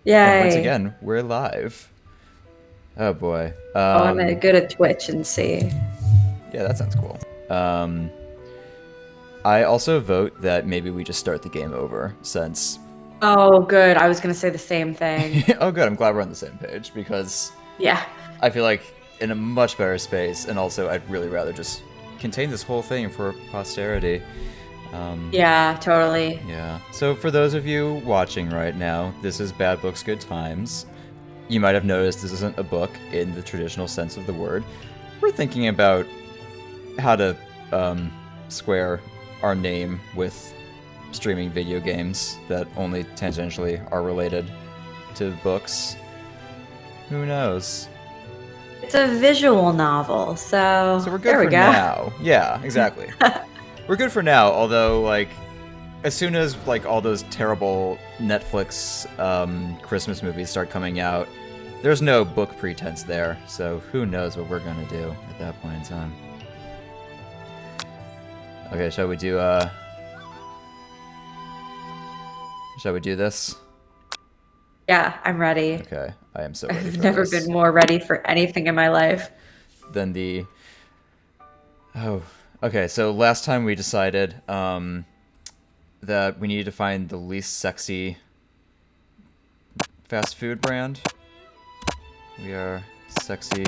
And once Yay. again, we're live. Oh boy. Oh, I'm gonna go to Twitch and see. Yeah, that sounds cool. I also vote that maybe we just start the game over since. Oh, good. I was gonna say the same thing. Oh, good. I'm glad we're on the same page because Yeah. I feel like in a much better space, and also I'd really rather just contain this whole thing for posterity. Yeah, totally. Yeah. So for those of you watching right now, this is Bad Books, Good Times. You might have noticed this isn't a book in the traditional sense of the word. We're thinking about how to square our name with streaming video games that only tangentially are related to books. Who knows? It's a visual novel, so So we're good there we for go. now. Yeah, exactly. We're good for now, although, like, as soon as, like, all those terrible Netflix Christmas movies start coming out, there's no book pretense there, so who knows what we're gonna do at that point in time. Okay, shall we do this? Yeah, I'm ready. Okay, I am so ready I've for never this. been more ready for anything in my life. Then the... Oh, okay, so last time we decided, that we needed to find the least sexy fast food brand. We are Sexy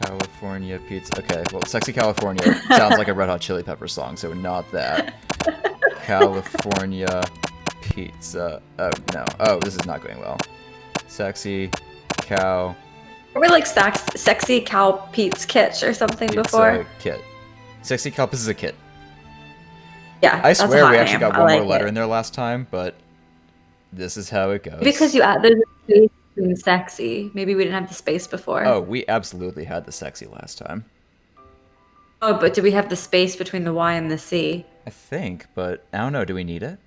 California Pizza. Okay, well, Sexy California sounds like a Red Hot Chili Peppers song, so not that. California Pizza. Oh, no. Oh, this is not going well. Sexy Cow Were we like sexy Cal Pete's Kitsch or something Pizza before? Kit. Sexy Cow Pizza Kit. Yeah, I that's a swear hot we actually name. got I one like more letter it. in there last time, but this is how it goes. Because you add there's a space between sexy. Maybe we didn't have the space before. Oh, we absolutely had the sexy last time. Oh, but do we have the space between the Y and the C? I think, but I don't know. Do we need it?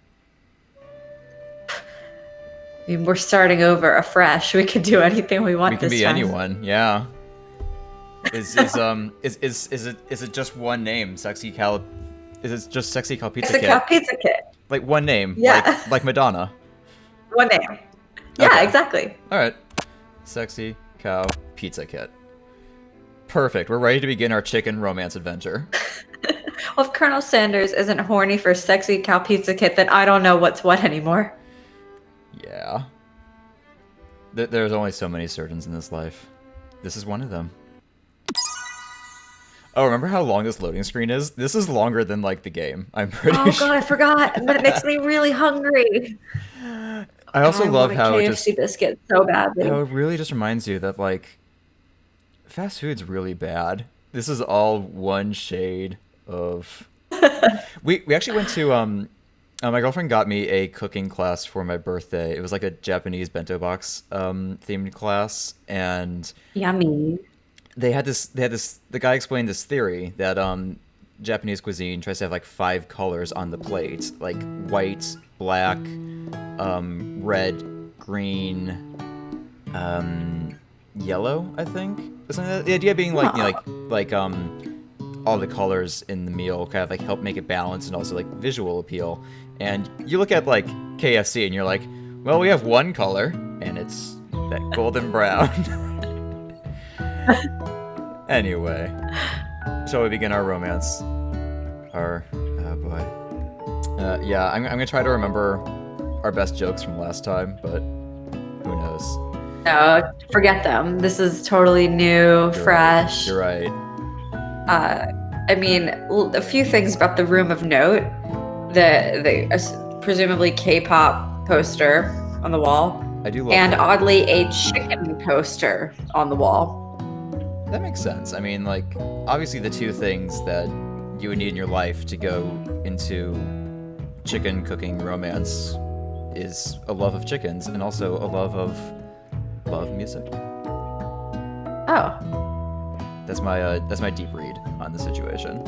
I mean, we're starting over afresh. We can do anything we want We can this be time. anyone. Yeah. Is it just one name? Sexy Cal. Is it just Sexy Cal Pizza It's a Cal Kit? Pizza Kit. Like one name. Yeah. Like Madonna. One name. Yeah, Okay. exactly. All right. Sexy Cow Pizza Kit. Perfect. We're ready to begin our chicken romance adventure. Well, if Colonel Sanders isn't horny for sexy Cal Pizza Kit, then I don't know what's what anymore. Yeah. There's only so many surgeons in this life. This is one of them. Oh, remember how long this loading screen is? This is longer than, like, the game. I'm pretty Oh sure. god, I forgot. But it makes me really hungry. I also I love want a how KFC biscuit so badly. it really just reminds you that, like, fast food's really bad. This is all one shade of... We actually went to, my girlfriend got me a cooking class for my birthday. It was like a Japanese bento box themed class, and Yummy. the guy explained this theory that Japanese cuisine tries to have like 5 colors on the plate, like white, black, red, green, yellow, I think. Something like that. The idea being like, you know, like all the colors in the meal kind of like help make it balanced and also like visual appeal. And you look at like KFC and you're like, well, we have one color and it's that golden brown. Anyway, shall we begin our romance? Oh boy. Yeah, I'm gonna try to remember our best jokes from last time, but who knows? No, forget them. This is totally new, fresh. You're right. I mean, a few things about the room of note. The presumably K-pop poster on the wall, I do love and that. oddly a chicken poster on the wall. That makes sense. I mean, like, obviously the two things that you would need in your life to go into chicken cooking romance is a love of chickens and also a love of music. Oh, That's my deep read on the situation.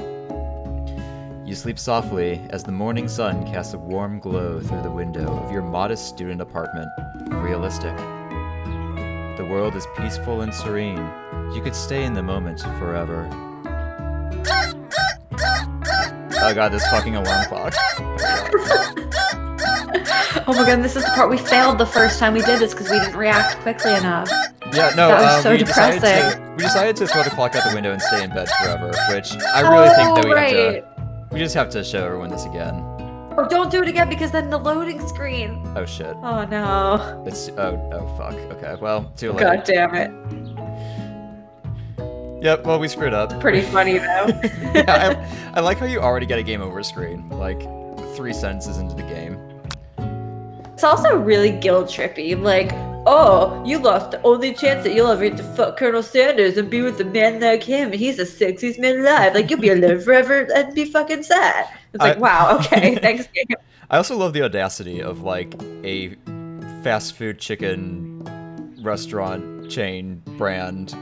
You sleep softly as the morning sun casts a warm glow through the window of your modest student apartment. Realistic. The world is peaceful and serene. You could stay in the moment forever. Oh god, this fucking alarm clock. Oh my god, this is the part we failed the first time we did this because we didn't react quickly enough. Yeah, no, That was so we depressing. decided to throw the clock out the window and stay in bed forever, which I really think that we just have to show everyone this again. Oh, don't do it again because then the loading screen. Oh shit. Oh no. It's oh fuck. Okay, well, too late. God damn it. Yep, well we screwed up. Pretty funny though. Yeah, I like how you already get a game over screen, like 3 sentences into the game. It's also really guilt trippy. Like, oh, you lost the only chance that you'll ever get to fuck Colonel Sanders and be with a man like him, and he's the sexiest man alive. Like, you'll be alone forever and be fucking sad. It's like, wow, okay, thanks, game. I also love the audacity of, like, a fast food chicken restaurant chain brand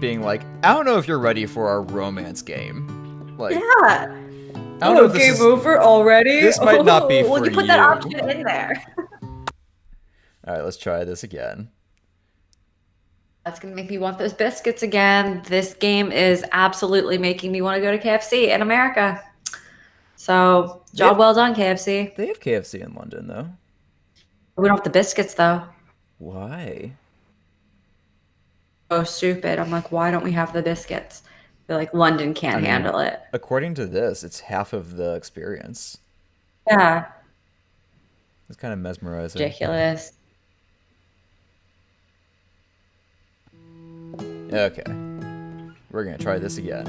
being like, I don't know if you're ready for our romance game. Like, Yeah. I don't know if this game is, over already? This might not be well, for you put that option in there. Alright, let's try this again. That's going to make me want those biscuits again. This game is absolutely making me want to go to KFC in America. So, job well done, KFC. They have KFC in London, though. We don't have the biscuits, though. Why? So stupid. I'm like, why don't we have the biscuits? They're like, London can't handle it. According to this, it's half of the experience. Yeah. It's kind of mesmerizing. Ridiculous. Okay. We're gonna try this again.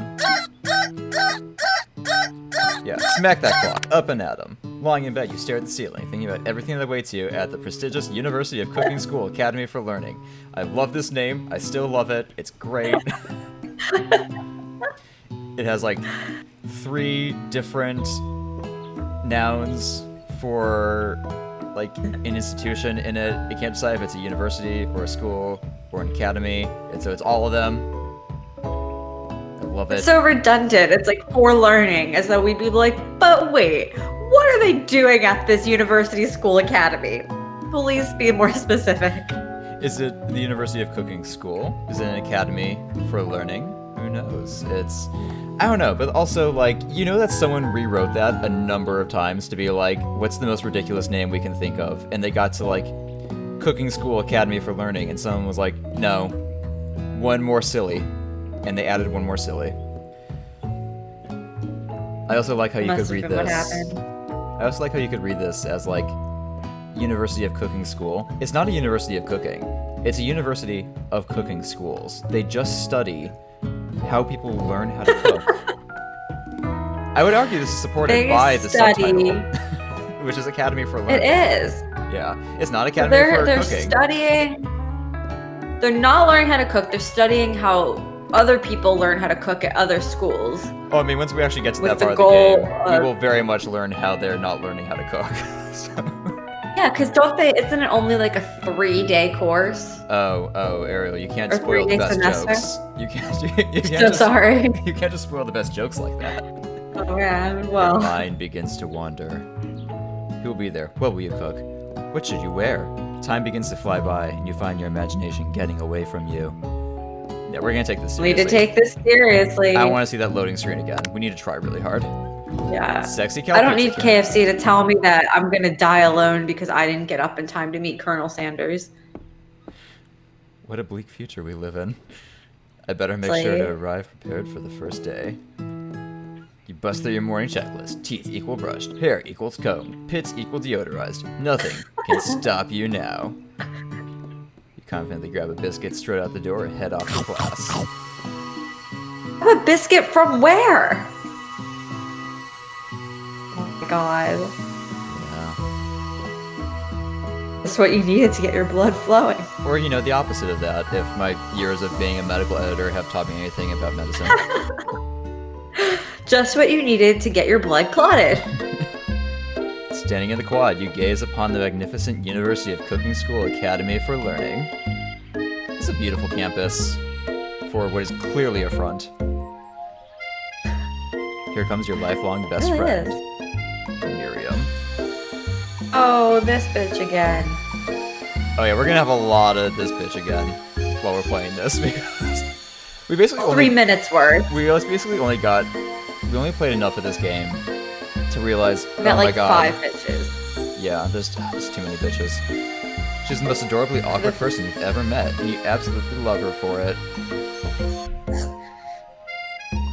Yeah, smack that clock, up and at 'em. Lying in bed, you stare at the ceiling, thinking about everything that awaits you at the prestigious University of Cooking School Academy for Learning. I love this name, I still love it, it's great. It has like 3 different nouns for like an institution in it. It can't decide if it's a university or a school or an academy, and so it's all of them. I love it. It's so redundant. It's like for learning, as though we'd be like, but wait, what are they doing at this university school academy? Please be more specific. Is it the University of Cooking School? Is it an academy for learning? Who knows? I don't know, but also, like, you know that someone rewrote that a number of times to be like, what's the most ridiculous name we can think of? And they got to, like, Cooking School Academy for Learning, and someone was like, no, one more silly. And they added one more silly. I also like how you could read this. I also like how you could read this as, like, University of Cooking School. It's not a University of Cooking. It's a University of Cooking Schools. They just study how people learn how to cook. I would argue this is supported by the subtitle, which is Academy for Learning. It is. Yeah, it's not Academy for They're Cooking. studying. They're not learning how to cook. They're studying how other people learn how to cook at other schools. Oh, I mean, once we actually get to With that the part of the goal game, we of- will very much learn how they're not learning how to cook. So- Yeah, because isn't it only like a 3-day course? Oh, Ariel, you can't Or spoil the 3-day best semester? jokes. You can't So just, sorry. You can't just spoil the best jokes like that. Oh yeah, Your well. mind begins to wander. Who will be there? What will you cook? What should you wear? Time begins to fly by, and you find your imagination getting away from you. Yeah, we're gonna take this We seriously. need to take this seriously. I want to see that loading screen again. We need to try really hard. Yeah. Sexy cow I don't pizza need can- KFC to tell me that I'm gonna die alone because I didn't get up in time to meet Colonel Sanders. What a bleak future we live in. I better make sure to arrive prepared for the first day. You bust through your morning checklist. Teeth equal brushed. Hair equals combed. Pits equal deodorized. Nothing can stop you now. You confidently grab a biscuit, straight out the door, and head off to class. Have a biscuit from where? Oh my god. Yeah. That's what you needed to get your blood flowing. Or, you know, the opposite of that, if my years of being a medical editor have taught me anything about medicine. Just what you needed to get your blood clotted. Standing in the quad, you gaze upon the magnificent University of Cooking School Academy for Learning. It's a beautiful campus for what is clearly a front. Here comes your lifelong best It friend, is. Miriam. Oh, this bitch again. Oh yeah, we're gonna have a lot of this bitch again while we're playing this because we basically 3 minutes worth. we basically only played enough of this game to realize, We got oh my like god, 5 bitches. Yeah, there's too many bitches. She's the most adorably awkward person you've ever met, and you absolutely love her for it.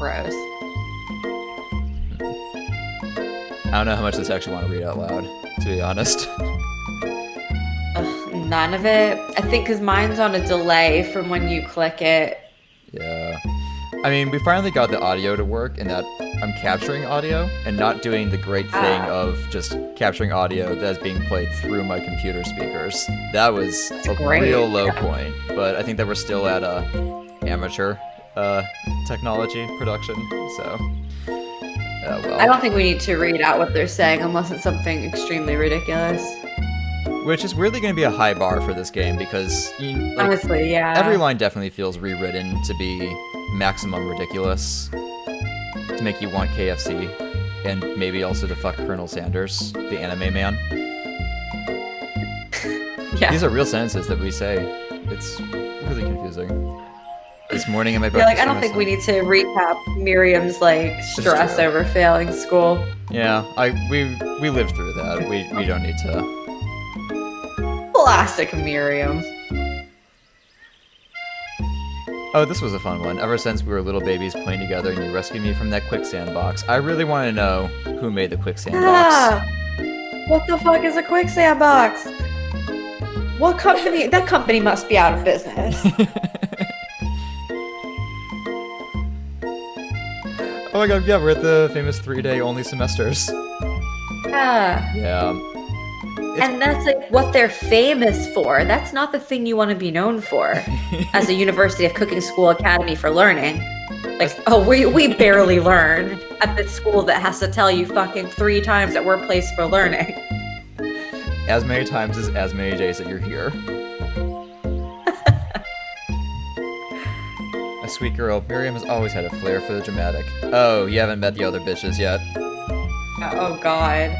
Gross. I don't know how much of this I actually want to read out loud, to be honest. Ugh, none of it. I think because mine's on a delay from when you click it. Yeah. I mean, we finally got the audio to work in that I'm capturing audio and not doing the great thing of just capturing audio that's being played through my computer speakers. That was a real low point, but I think that we're still at a amateur technology production, so well. I don't think we need to read out what they're saying unless it's something extremely ridiculous. Which is weirdly going to be a high bar for this game because, honestly, yeah. Every line definitely feels rewritten to be maximum ridiculous, to make you want KFC, and maybe also to fuck Colonel Sanders, the anime man. Yeah. These are real sentences that we say. It's really confusing. This morning in my breakfast. I don't think we need to recap Miriam's stress over failing school. Yeah, we lived through that. We don't need to. Classic Miriam. Oh, this was a fun one. Ever since we were little babies playing together and you rescued me from that quicksand box, I really want to know who made the quicksand box. What the fuck is a quicksand box? What company? That company must be out of business. Oh my god, yeah, we're at the famous 3-day only semesters. Yeah. Yeah. And that's what they're famous for. That's not the thing you want to be known for as a University of Cooking School Academy for Learning. We barely learn at this school that has to tell you fucking 3 times that we're a place for learning. As many times as many days that you're here. A sweet girl, Miriam has always had a flair for the dramatic. Oh, you haven't met the other bitches yet. Oh god.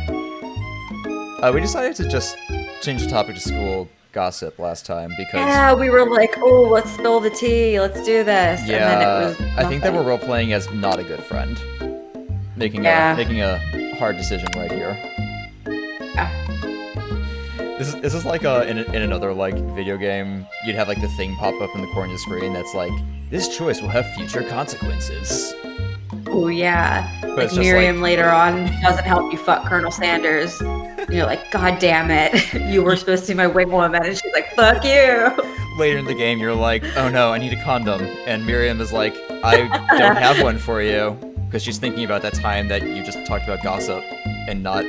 We decided to just change the topic to school gossip last time because... Yeah, we were like, oh, let's spill the tea, let's do this. Yeah, and then it was I think that we're role-playing as not a good friend. Making a hard decision right here. Yeah. This is like in another video game, you'd have the thing pop up in the corner of the screen that's like, this choice will have future consequences. Oh yeah. But Miriam later on doesn't help you fuck Colonel Sanders. And you're like, god damn it, you were supposed to be my wing woman, and she's like, fuck you. Later in the game, you're like, oh no, I need a condom, and Miriam is like, I don't have one for you, because she's thinking about that time that you just talked about gossip and not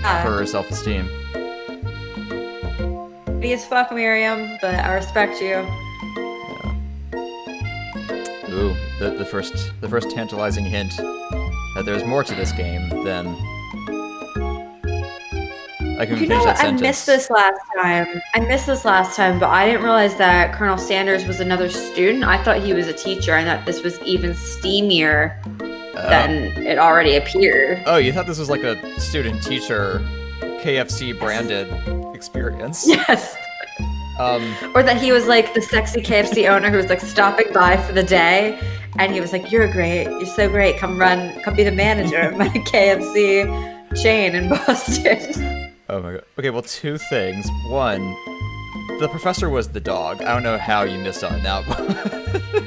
her self-esteem. Please fuck Miriam, but I respect you. Yeah. Ooh, the first tantalizing hint that there's more to this game than I can finish that sentence. I missed this last time, but I didn't realize that Colonel Sanders was another student. I thought he was a teacher, and that this was even steamier than it already appeared. Oh, you thought this was like a student-teacher KFC branded experience? Yes. Or that he was the sexy KFC owner who was stopping by for the day, and he was like, you're so great, come be the manager of my KFC chain in Boston. Oh my god. Okay, well, 2 things. 1, the professor was the dog. I don't know how you missed on that one.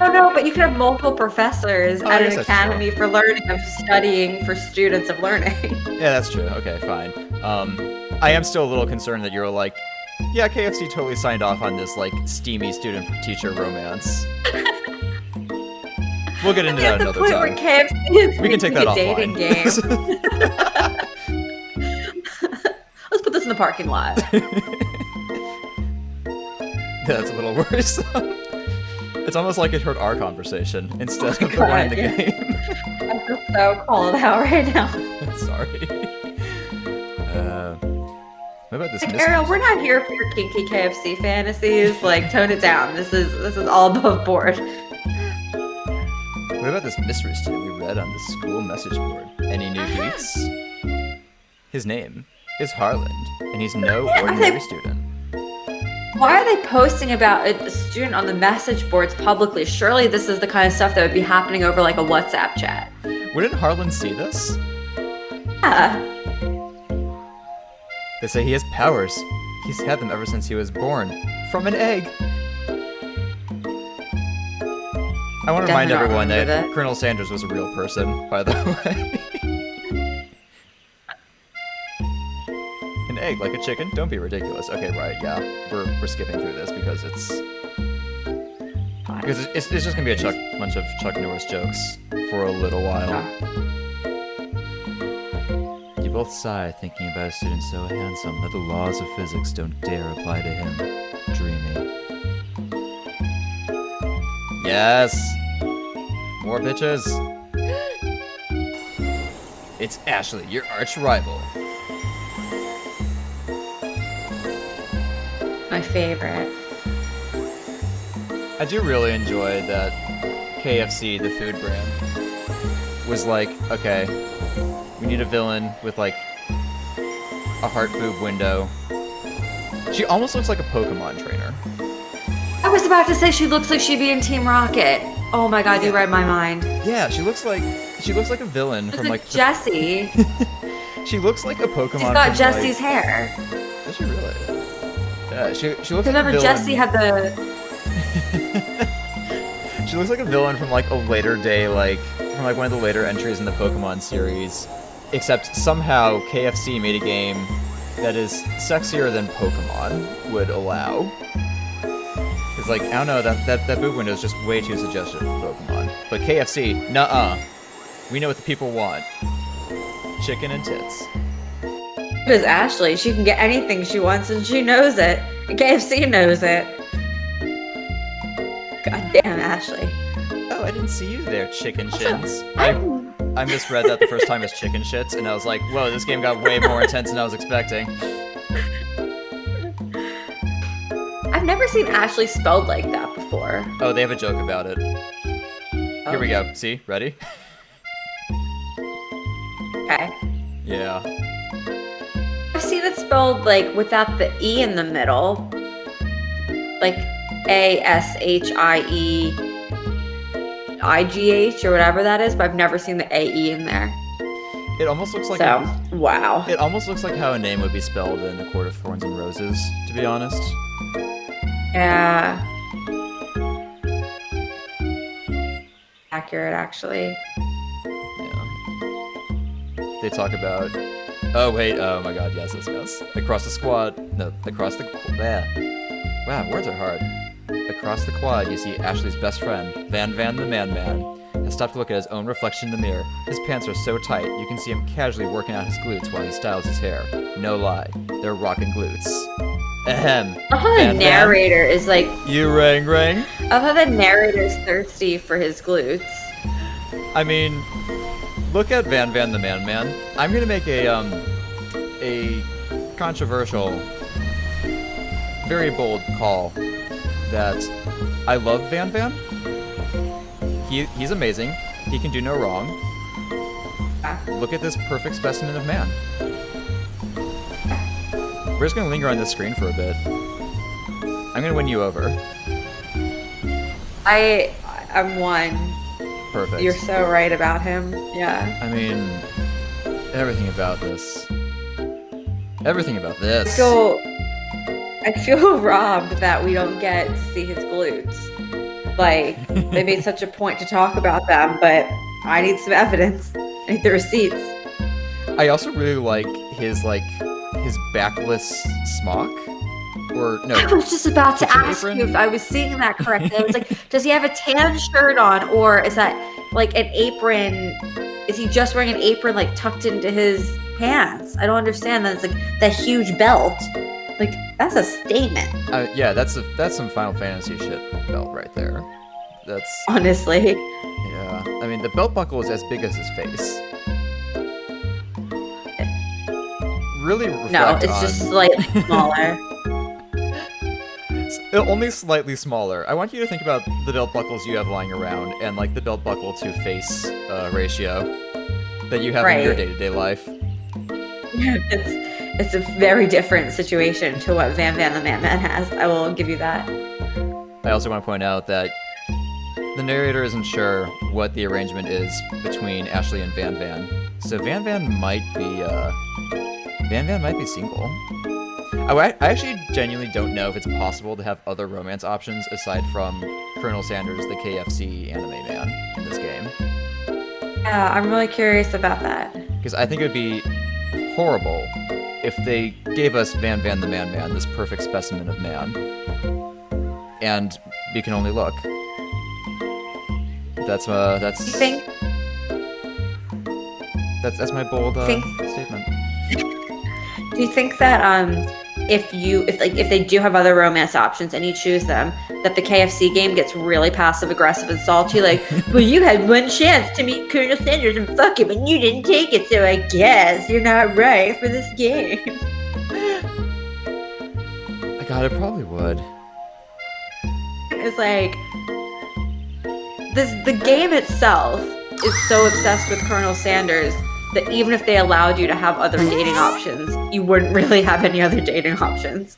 Oh no, but you could have multiple professors at an academy for learning of studying for students of learning. Yeah, that's true. Okay, fine. I am still a little concerned that you're like, yeah, KFC totally signed off on this steamy student-teacher romance. We'll get into that another time. Where KFC is we can take that a offline. Dating game. Let's put this in the parking lot. That's a little worrisome. It's almost like it heard our conversation instead of the one in the game. I feel so called out right now. Sorry. What about this? Ariel, we're not here for your kinky KFC fantasies. Tone it down. This is all above board. What about this mystery student we read on the school message board? Any new deets? His name is Harland, and he's no ordinary student. Why are they posting about a student on the message boards publicly? Surely this is the kind of stuff that would be happening over a WhatsApp chat. Wouldn't Harland see this? Yeah. They say he has powers. He's had them ever since he was born. From an egg. I want to remind everyone that Colonel Sanders was a real person, by the way. An egg, like a chicken? Don't be ridiculous. Okay, right, yeah. We're skipping through this because it's just gonna be a bunch of Chuck Norris jokes for a little while. You both sigh, thinking about a student so handsome that the laws of physics don't dare apply to him. Dreamy. Yes! More bitches! It's Ashley, your arch rival. My favorite. I do really enjoy that KFC, the food brand, was like, okay, we need a villain with like a heart boob window. She almost looks like a Pokemon trainer. I was about to say she looks like she'd be in Team Rocket. Oh my god, you read my mind. Yeah, she looks like a villain from like Jessie. She looks like a Pokemon. She's got Jessie's hair. Does she really? Yeah, she looks like remember a villain. Jessie had the... She looks like a villain from like a later day, from like one of the later entries in the Pokemon series. Except somehow KFC made a game that is sexier than Pokemon would allow. It's like, I don't know, that boob window is just way too suggestive of Pokemon. But KFC, nuh-uh. We know what the people want. Chicken and tits. It is Ashley. She can get anything she wants and she knows it. And KFC knows it. God damn, Ashley. Oh, I didn't see you there, chicken shins. I misread that the first time as chicken shits, and I was like, whoa, this game got way more intense than I was expecting. I've never seen Ashley spelled like that before. Oh, they have a joke about it. Here we go. See? Ready? Okay. Yeah. I've seen it spelled like without the E in the middle. Like ASHIEIGH or whatever that is, but I've never seen the AE in there. It almost looks like wow. It almost looks like how a name would be spelled in A Court of Thorns and Roses, to be honest. Yeah. Accurate, actually. Yeah. They talk about... Oh, wait. Oh, my God. Yes. Across the squad. No, across the... Wow, words are hard. Across the quad, you see Ashley's best friend, Van the Man-Man, has stopped to look at his own reflection in the mirror. His pants are so tight, you can see him casually working out his glutes while he styles his hair. No lie, they're rockin' glutes. Ahem. I love how the narrator is like... You ring. I love how the narrator is thirsty for his glutes. I mean, look at Van the Man-Man. I'm gonna make a controversial, very bold call that I love Van. He's amazing. He can do no wrong. Look at this perfect specimen of man. We're just gonna linger on this screen for a bit. I'm gonna win you over. I'm one. Perfect. You're so right about him. Yeah. I mean, everything about this. I feel robbed that we don't get to see his glutes. Like, they made such a point to talk about them, but I need some evidence. I need the receipts. I also really like his backless smock. Or no. I was just about to ask you if I was seeing that correctly. I was like, does he have a tan shirt on, or is that like an apron? Is he just wearing an apron like tucked into his pants? I don't understand that. It's like that huge belt. Like, that's a statement. Yeah, that's some Final Fantasy shit belt right there. That's honestly. Yeah, I mean the belt buckle is as big as his face. Really reflect No, it's just slightly smaller. Only slightly smaller. I want you to think about the belt buckles you have lying around and like the belt buckle to face ratio that you have in your day-to-day life. It's a very different situation to what Van the Man-Man has. I will give you that. I also want to point out that the narrator isn't sure what the arrangement is between Ashley and Van. So Van might be single. I actually genuinely don't know if it's possible to have other romance options aside from Colonel Sanders, the KFC anime man, in this game. Yeah, I'm really curious about that. Because I think it would be horrible if they gave us Van Van the Man Man, this perfect specimen of man, and we can only look. That's You think? that's my bold Think- statement. Do you think that if they do have other romance options and you choose them, that the KFC game gets really passive aggressive and salty? Like, well, you had one chance to meet Colonel Sanders and fuck him, and you didn't take it, so I guess you're not right for this game. God, it probably would. It's like the game itself is so obsessed with Colonel Sanders that even if they allowed you to have other dating options, you wouldn't really have any other dating options.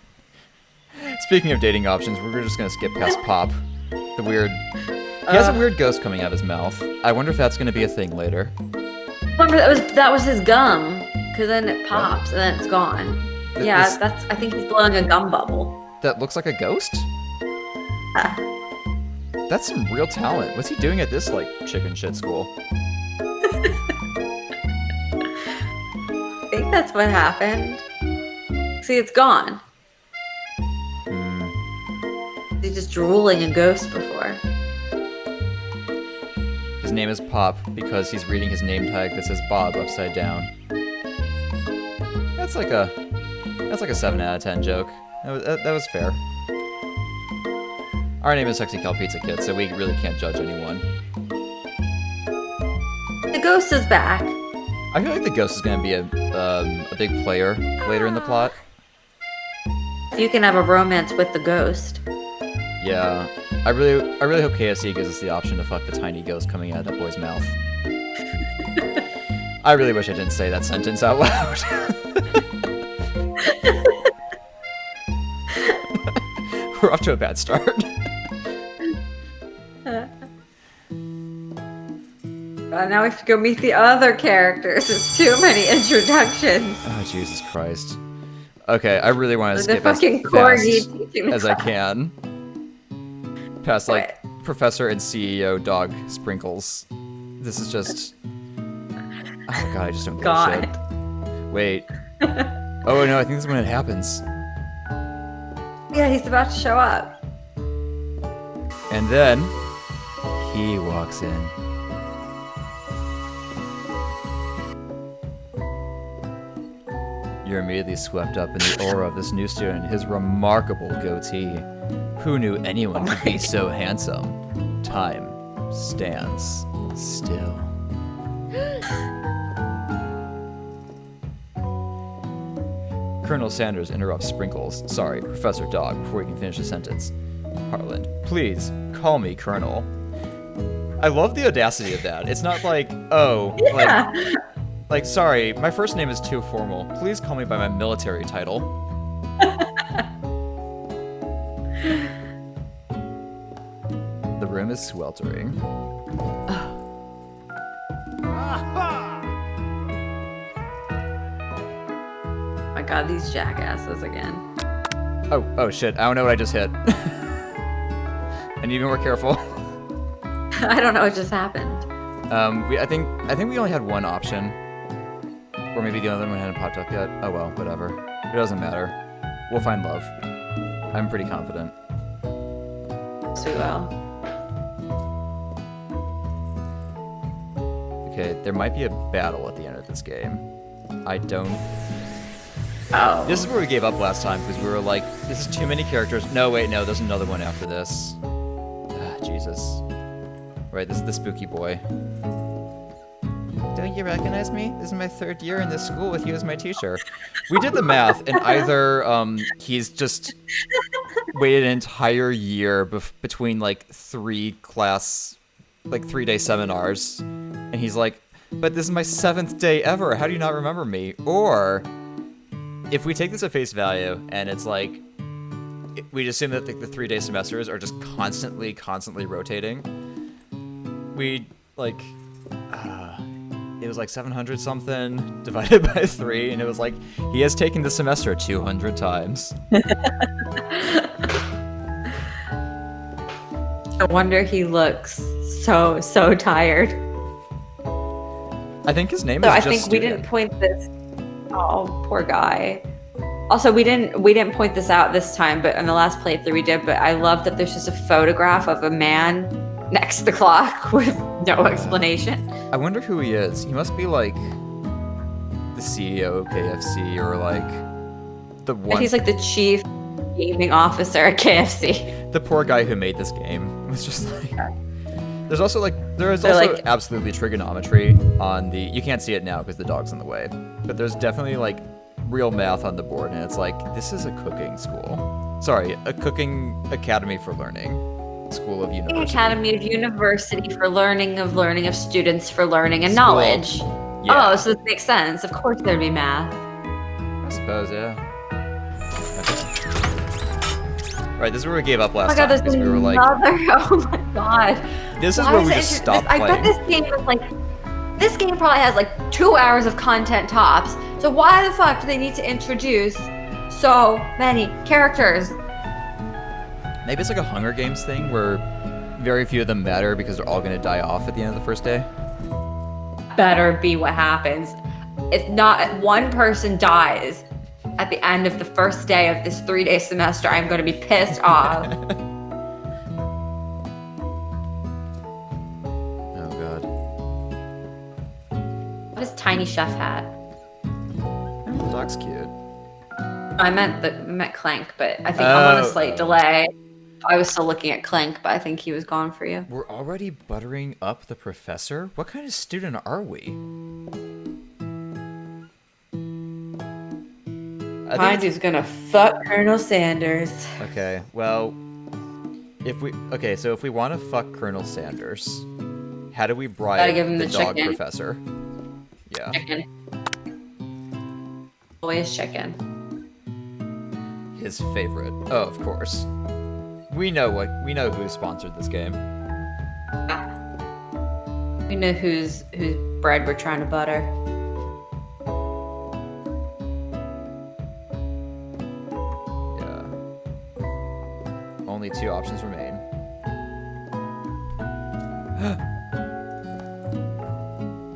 Speaking of dating options, we're just gonna skip past Pop. The weird... He has a weird ghost coming out of his mouth. I wonder if that's gonna be a thing later. Remember, that was his gum, because then it pops and then it's gone. Yeah, I think he's blowing a gum bubble. That looks like a ghost? That's some real talent. What's he doing at this, like, chicken shit school? I think that's what happened. See, it's gone. He's just drooling a ghost before. His name is Pop because he's reading his name tag that says Bob upside down. That's like a 7 out of 10 joke. That was fair. Our name is Sexy Cal Pizza Kid, so we really can't judge anyone. The ghost is back. I feel like the ghost is going to be a big player later in the plot. You can have a romance with the ghost. Yeah, I really hope KFC gives us the option to fuck the tiny ghost coming out of that boy's mouth. I really wish I didn't say that sentence out loud. We're off to a bad start. Now we have to go meet the other characters. There's too many introductions. Oh, Jesus Christ. Okay, I really want to skip as corgi fast as I can. Past, like, Professor and CEO Dog Sprinkles. This is just... Oh god, I just don't give a shit. Wait. Oh no, I think this is when it happens. Yeah, he's about to show up. And then... he walks in. You're immediately swept up in the aura of this new student, his remarkable goatee. Who knew anyone could be so handsome? Time stands still. Colonel Sanders interrupts Sprinkles. Sorry, Professor Dog, before he can finish the sentence. Harland, please, call me Colonel. I love the audacity of that. It's not like, oh, Yeah. like, sorry, my first name is too formal. Please call me by my military title. The room is sweltering. My god, these jackasses again. Oh shit, I don't know what I just hit. I need to be more careful. I don't know what just happened. I think we only had one option. Or maybe the other one hadn't popped up yet. Oh well, whatever. It doesn't matter. We'll find love. I'm pretty confident. So well. Okay, there might be a battle at the end of this game. I don't... Oh. This is where we gave up last time, because we were like, this is too many characters. No, wait, no, there's another one after this. Ah, Jesus. Right, this is the spooky boy. Don't you recognize me? This is my 3rd year in this school with you as my teacher. We did the math, and either he's just waited an entire year between like 3-day seminars, and he's like, but this is my 7th day ever. How do you not remember me? Or if we take this at face value, and it's like, we assume that the 3-day semesters are just constantly rotating. We like, it was like 700 something divided by 3, and it was like he has taken the semester 200 times. No wonder he looks so tired. I think his name So is I just think we Student. didn't point this. Oh, poor guy. Also, we didn't point this out this time, but in the last playthrough we did. But I love that there's just a photograph of a man next to the clock with no explanation. I wonder who he is. He must be like the CEO of KFC or like the one. And he's like the chief gaming officer at KFC. The poor guy who made this game. It was just like. There is also like- absolutely trigonometry on the. You can't see it now because the dog's in the way. But there's definitely like real math on the board, and it's like this is a cooking school. Sorry, a cooking academy for learning. School of University. Academy of University for learning of students for learning and School. knowledge. Yeah. Oh, so this makes sense. Of course there'd be math. I suppose, yeah. Okay. Right, this is where we gave up last Oh my god, time there's because we were like, another. Oh my god. this is Why where is we it just stopped I playing. bet this game is like. This game probably has like 2 hours of content tops. So why the fuck do they need to introduce so many characters? Maybe it's like a Hunger Games thing where very few of them matter because they're all going to die off at the end of the first day. Better be what happens. If not one person dies at the end of the first day of this 3-day semester, I'm going to be pissed off. Oh god. What is Tiny Chef hat? Oh, the dog's cute. I meant Clank, but I think I'm on a Oh. slight delay. I was still looking at Clank, but I think he was gone for you. We're already buttering up the professor? What kind of student are we? I think Hindu's gonna fuck Colonel Sanders. okay, well, if we want to fuck Colonel Sanders, how do we bribe Gotta give him the the dog chicken. professor? Yeah. Chicken. Always chicken. His favorite. Oh, of course. We know who sponsored this game. We know whose bread we're trying to butter. Yeah. Only 2 options remain.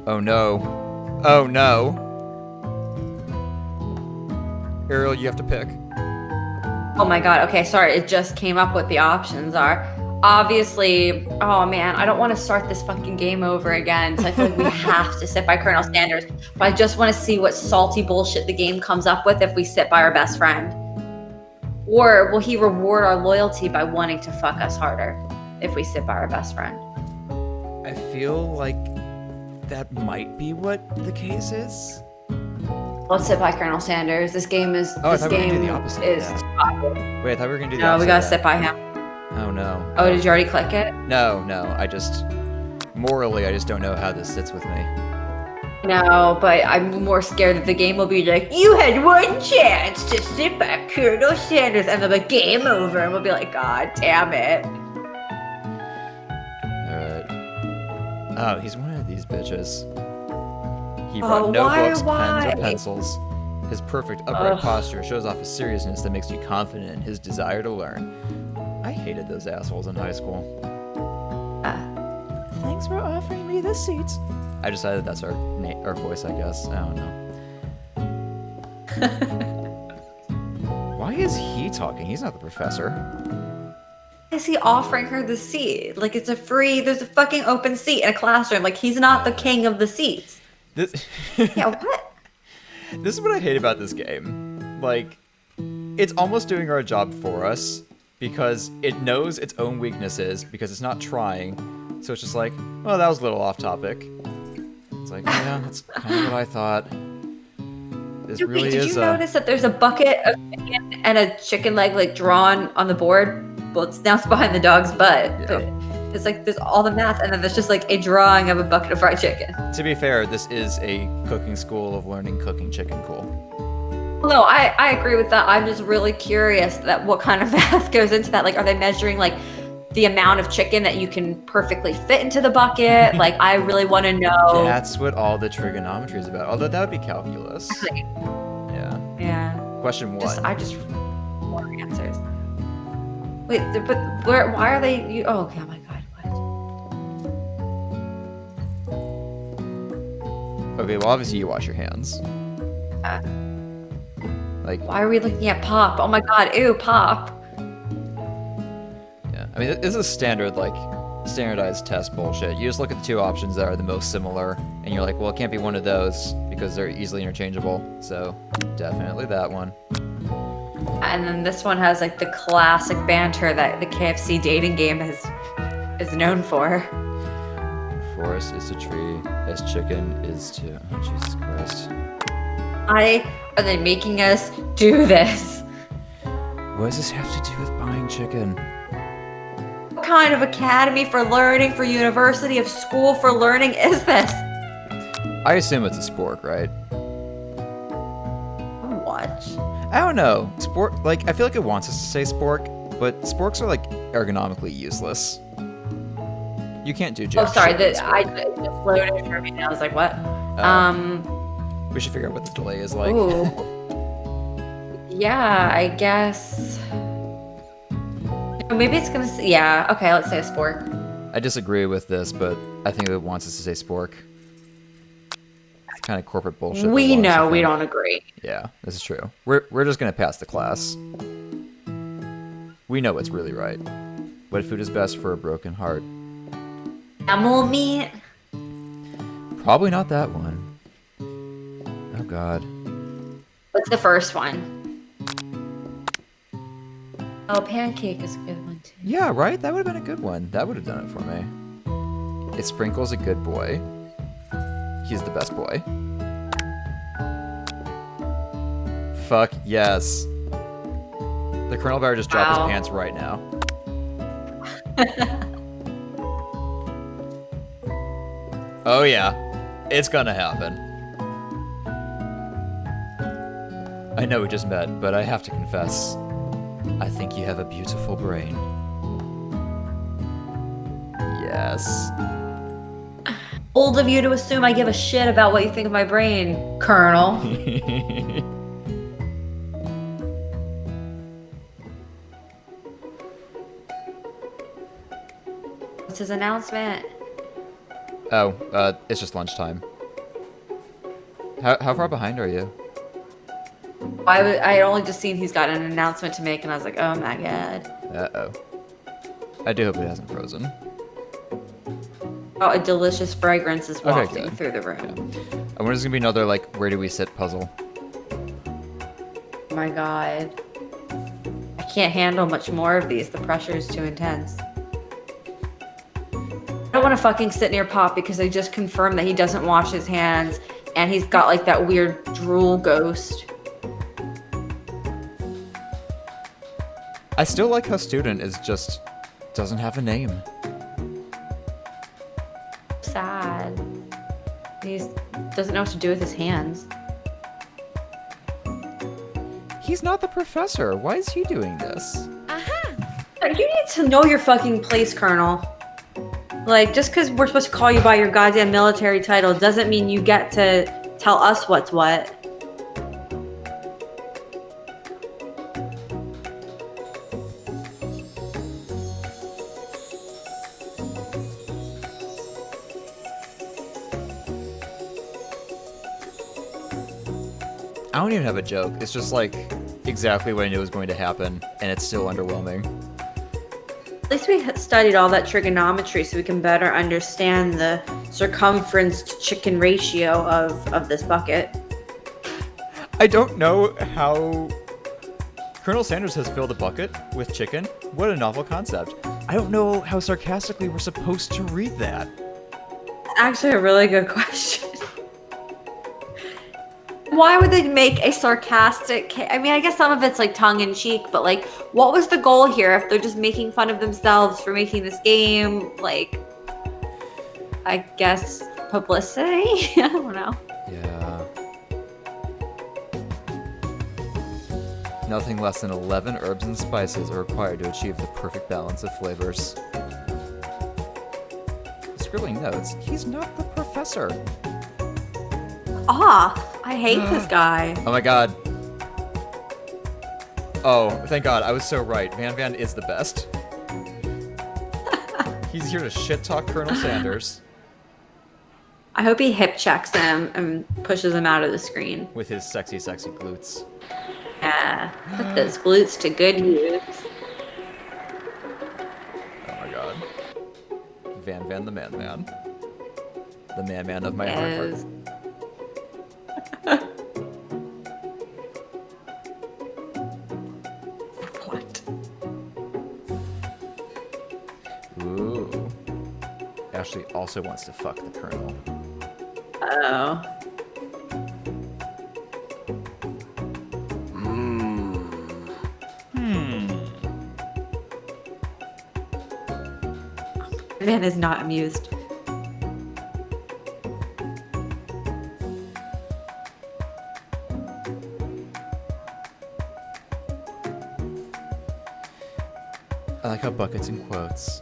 Oh no. Oh no. Ariel, you have to pick. Oh my god, okay, sorry, it just came up what the options are. Obviously, oh man, I don't want to start this fucking game over again, so I feel like we have to sit by Colonel Sanders. But I just want to see what salty bullshit the game comes up with if we sit by our best friend. Or will he reward our loyalty by wanting to fuck us harder if we sit by our best friend? I feel like that might be what the case is. Let's sit by Colonel Sanders. This game is. Oh, I this thought we were game gonna do the opposite of is. that. Wait, I thought we were gonna do the No, opposite. we gotta of sit that. by him. Oh no. Oh, did you already click it? No, I just morally I just don't know how this sits with me. No, but I'm more scared that the game will be like, you had one chance to sit by Colonel Sanders, and they'll be like, game over, and we'll be like, God damn it. Alright. Oh, he's one of these bitches. He Oh, brought no why, books, pens, why? or pencils. His perfect upright Ugh. posture shows off a seriousness that makes you confident in his desire to learn. I hated those assholes in high school. Thanks for offering me the seats. I decided that's our voice, I guess. I don't know. Why is he talking? He's not the professor. Is he offering her the seat? Like, it's there's a fucking open seat in a classroom. Like, he's not the king of the seats. This Yeah, what? This is what I hate about this game. Like, it's almost doing our job for us because it knows its own weaknesses because it's not trying. So it's just like, well, that was a little off topic. It's like, yeah, that's kind of what I thought. This really Did is you notice that there's a bucket of chicken and a chicken leg like drawn on the board? Well, it's now behind the dog's butt. Yeah. But it's like there's all the math, and then there's just like a drawing of a bucket of fried chicken. To be fair, this is a cooking school of learning cooking chicken cool. No, I agree with that. I'm just really curious that what kind of math goes into that. Like, are they measuring like the amount of chicken that you can perfectly fit into the bucket. Like, I really want to know. That's what all the trigonometry is about. Although that would be calculus. Yeah. Yeah. Question 1. I just want answers. Wait, but why are they? Oh, okay, my God. What? Okay, well, obviously you wash your hands. Like, why are we looking at pop? Oh my God, ew, pop. Yeah, I mean, this is standardized test bullshit. You just look at the 2 options that are the most similar, and you're like, well, it can't be one of those because they're easily interchangeable. So, definitely that one. And then this one has like the classic banter that the KFC dating game is known for. Forest is a tree, as chicken is to... Oh, Jesus Christ. Why are they making us do this? What does this have to do with buying chicken? What kind of academy for learning, for university of school for learning is this? I assume it's a spork, right? What? I don't know. Spork, like, I feel like it wants us to say spork, but sporks are, like, ergonomically useless. You can't do jack Oh, sorry. shit with I spork. just loaded for me and I was like, what? We should figure out what the delay is like. Ooh. Yeah, I guess. Maybe it's gonna say, yeah, okay, let's say a spork. I disagree with this, but I think it wants us to say spork. It's kind of corporate bullshit. We know we don't agree. Yeah, this is true. We're just gonna pass the class. We know what's really right. What food is best for a broken heart? Animal meat? Probably not that one. Oh God. What's the first one? Oh, pancake is a good one too. Yeah, right? That would have been a good one. That would have done it for me. Is Sprinkles a good boy? He's the best boy. Fuck yes. The Colonel better just drop his pants right now. Oh yeah. It's gonna happen. I know we just met, but I have to confess, I think you have a beautiful brain. Yes. Old of you to assume I give a shit about what you think of my brain, Colonel. What's his announcement? Oh, it's just lunchtime. How far behind are you? I had only just seen he's got an announcement to make, and I was like, oh my God. Uh-oh. I do hope it hasn't frozen. Oh, a delicious fragrance is wafting good. through the room. Yeah. I wonder if there's gonna be another, like, where do we sit puzzle. Oh my God. I can't handle much more of these. The pressure is too intense. I don't want to fucking sit near Pop because I just confirmed that he doesn't wash his hands and he's got like that weird drool ghost. I still like how Student is just doesn't have a name. Sad. He doesn't know what to do with his hands. He's not the professor. Why is he doing this? You need to know your fucking place, Colonel. Like, just because we're supposed to call you by your goddamn military title doesn't mean you get to tell us what's what. I don't even have a joke. It's just like exactly what I knew was going to happen, and it's still underwhelming. At least we studied all that trigonometry so we can better understand the circumference to chicken ratio of this bucket. I don't know how Colonel Sanders has filled a bucket with chicken. What a novel concept. I don't know how sarcastically we're supposed to read that. Actually, a really good question. Why would they make a sarcastic... I mean, I guess some of it's like tongue-in-cheek, but like, what was the goal here if they're just making fun of themselves for making this game? Like, I guess publicity? I don't know. Yeah. Nothing less than 11 herbs and spices are required to achieve the perfect balance of flavors. Scribbling notes. He's not the professor. I hate this guy. Oh my god. Oh, thank god. I was so right. Van is the best. He's here to shit-talk Colonel Sanders. I hope he hip checks him and pushes him out of the screen. With his sexy, sexy glutes. Yeah, put those glutes to good use. Oh my god. Van the man. The man of my heart. What? Ooh. Ashley also wants to fuck the Colonel. Oh. Man is not amused. I like how buckets in quotes.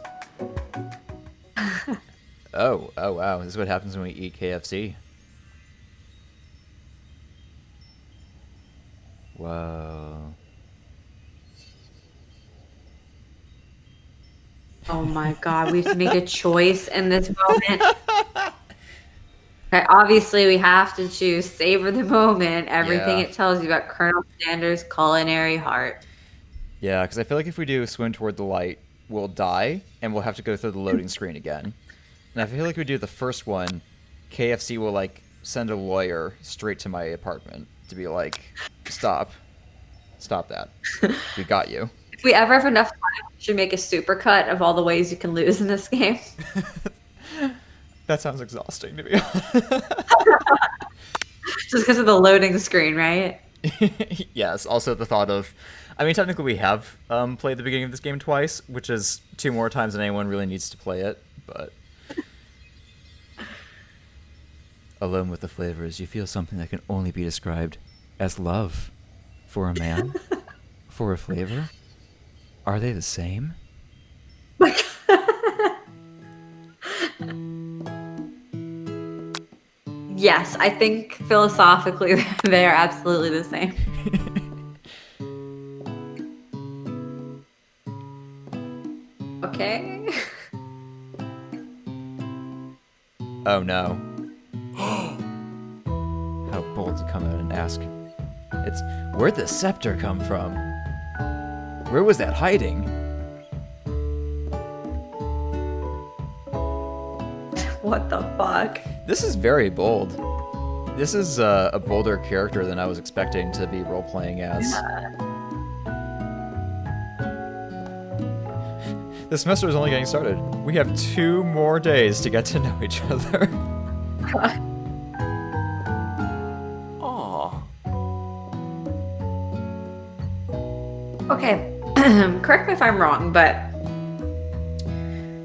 Oh wow. This is what happens when we eat KFC. Whoa. Oh my god, we have to make a choice in this moment. Okay, obviously, we have to choose savor the moment. Everything it tells you about Colonel Sanders' culinary heart. Yeah, because I feel like if we do swim toward the light, we'll die, and we'll have to go through the loading screen again. And I feel like if we do the first one, KFC will, like, send a lawyer straight to my apartment to be like, stop that. We got you. If we ever have enough time, we should make a supercut of all the ways you can lose in this game. That sounds exhausting, to be honest. Just because of the loading screen, right? Yes, also the thought of... I mean, technically we have played the beginning of this game twice, which is 2 more times than anyone really needs to play it, but... Alone with the flavors, you feel something that can only be described as love. For a man? For a flavor? Are they the same? Yes, I think philosophically they are absolutely the same. Okay. Oh no. How bold to come out and ask. It's, where'd the scepter come from? Where was that hiding? What the fuck? This is very bold. This is a bolder character than I was expecting to be role-playing as. Yeah. The semester is only getting started. We have 2 more days to get to know each other. Aww. Okay, correct me if I'm wrong, but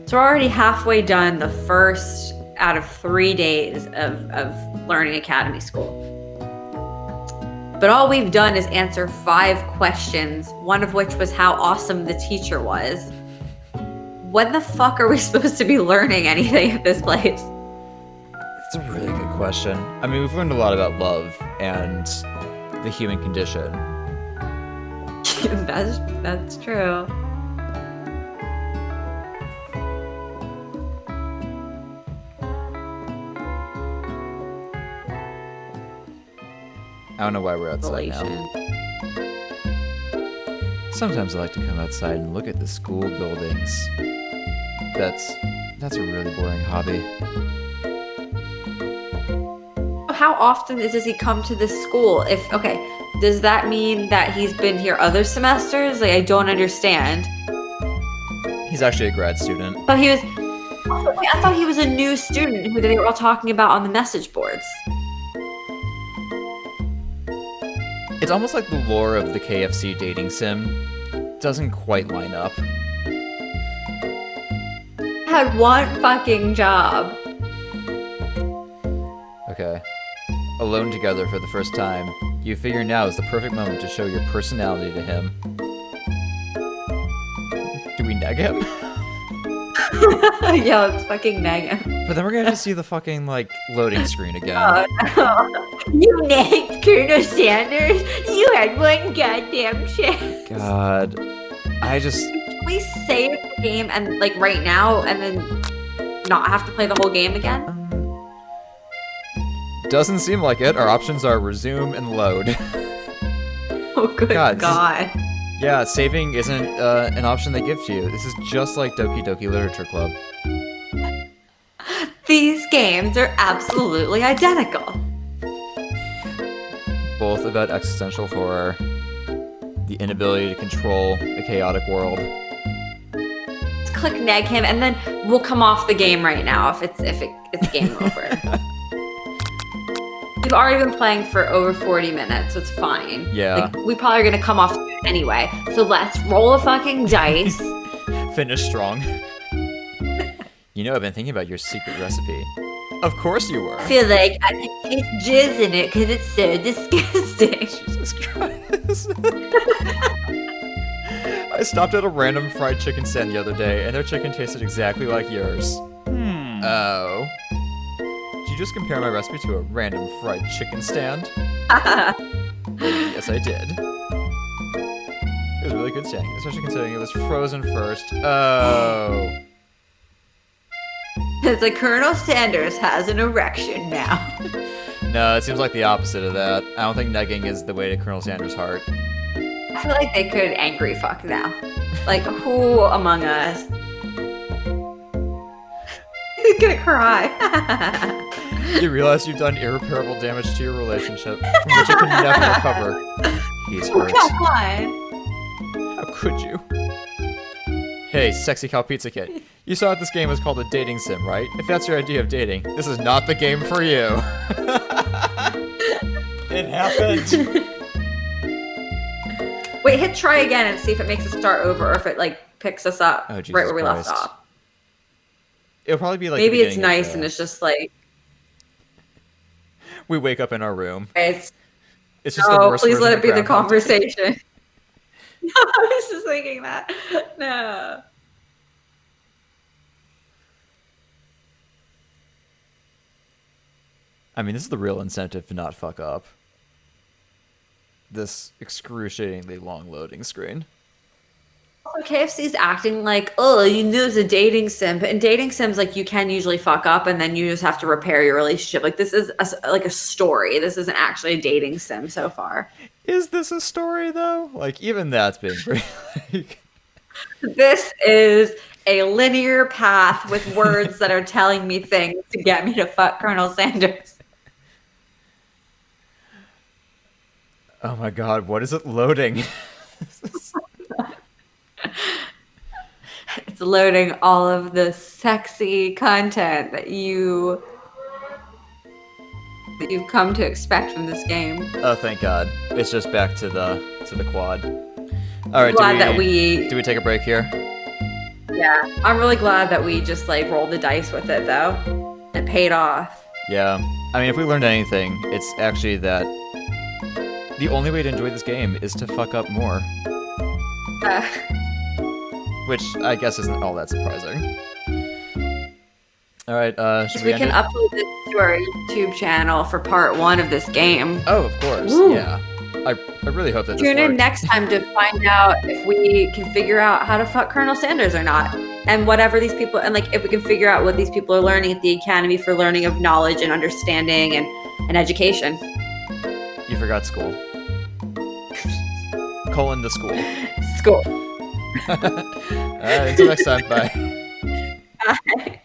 so we're already halfway done the first out of 3 days of Learning Academy School. But all we've done is answer 5 questions, one of which was how awesome the teacher was. When the fuck are we supposed to be learning anything at this place? It's a really good question. I mean, we've learned a lot about love and the human condition. That's true. I don't know why we're outside now. Sometimes I like to come outside and look at the school buildings. That's a really boring hobby. How often does he come to this school? Does that mean that he's been here other semesters? Like, I don't understand. He's actually a grad student. But I thought he was a new student who they were all talking about on the message boards. It's almost like the lore of the KFC dating sim doesn't quite line up. Had one fucking job. Okay. alone together for the first time, you figure now is the perfect moment to show your personality to him. Do we neg him? Yeah, let's fucking nag him. But then we're gonna have to see the fucking, like, loading screen again. Oh, no. You nagged Colonel Sanders? You had one goddamn chance. God. Can we save the game and, like, right now and then not have to play the whole game again? Doesn't seem like it. Our options are resume and load. Oh, good God. Yeah, saving isn't an option they give to you. This is just like Doki Doki Literature Club. These games are absolutely identical. Both about existential horror, the inability to control a chaotic world. Just click neg him, and then we'll come off the game right now if it's game over. We've already been playing for over 40 minutes, so it's fine. Yeah. Like, we probably are gonna come off anyway. So let's roll a fucking dice. Finish strong. You know, I've been thinking about your secret recipe. Of course you were. I feel like I can taste jizz in it because it's so disgusting. Jesus Christ. I stopped at a random fried chicken stand the other day, and their chicken tasted exactly like yours. Oh. Did you just compare my recipe to a random fried chicken stand? Yes, I did. It was really good standing, especially considering it was frozen first. Oh. It's like Colonel Sanders has an erection now. No, it seems like the opposite of that. I don't think negging is the way to Colonel Sanders' heart. I feel like they could angry fuck now. Like, who among us? He's gonna cry. You realize you've done irreparable damage to your relationship, from which you can never recover. He's hurt. Come on. How could you? Hey, Sexy Cow Pizza Kid. You saw that this game is called a dating sim, right? If that's your idea of dating, this is not the game for you. It happened. Wait, hit try again and see if it makes us start over or if it, like, picks us up right where we left off. It'll probably be like maybe it's nice and it's just like we wake up in our room. It's just the worst. Please let it be the conversation. No, I was just thinking that. No. I mean, this is the real incentive to not fuck up. This excruciatingly long loading screen. KFC's acting like, oh, you know, it's a dating sim, but in dating sims, like, you can usually fuck up and then you just have to repair your relationship. Like, this is like a story. This isn't actually a dating sim so far. Is this a story though? Like, even that's being pretty. Like... This is a linear path with words that are telling me things to get me to fuck Colonel Sanders. Oh my God! What is it loading? It's loading all of the sexy content that you've come to expect from this game. Oh, thank God! It's just back to the quad. All right, do we take a break here? Yeah, I'm really glad that we just like rolled the dice with it though. It paid off. Yeah, I mean, if we learned anything, it's actually that the only way to enjoy this game is to fuck up more. Which I guess isn't all that surprising. All right, should we can upload this to our YouTube channel for part 1 of this game. Oh, of course. Ooh. Yeah. I really hope that Tune in next time to find out if we can figure out how to fuck Colonel Sanders or not. And whatever these people, and like if we can figure out what these people are learning at the Academy for Learning of Knowledge and Understanding and Education. You forgot school. Colon to school. School. All right, until next time. Bye. Bye.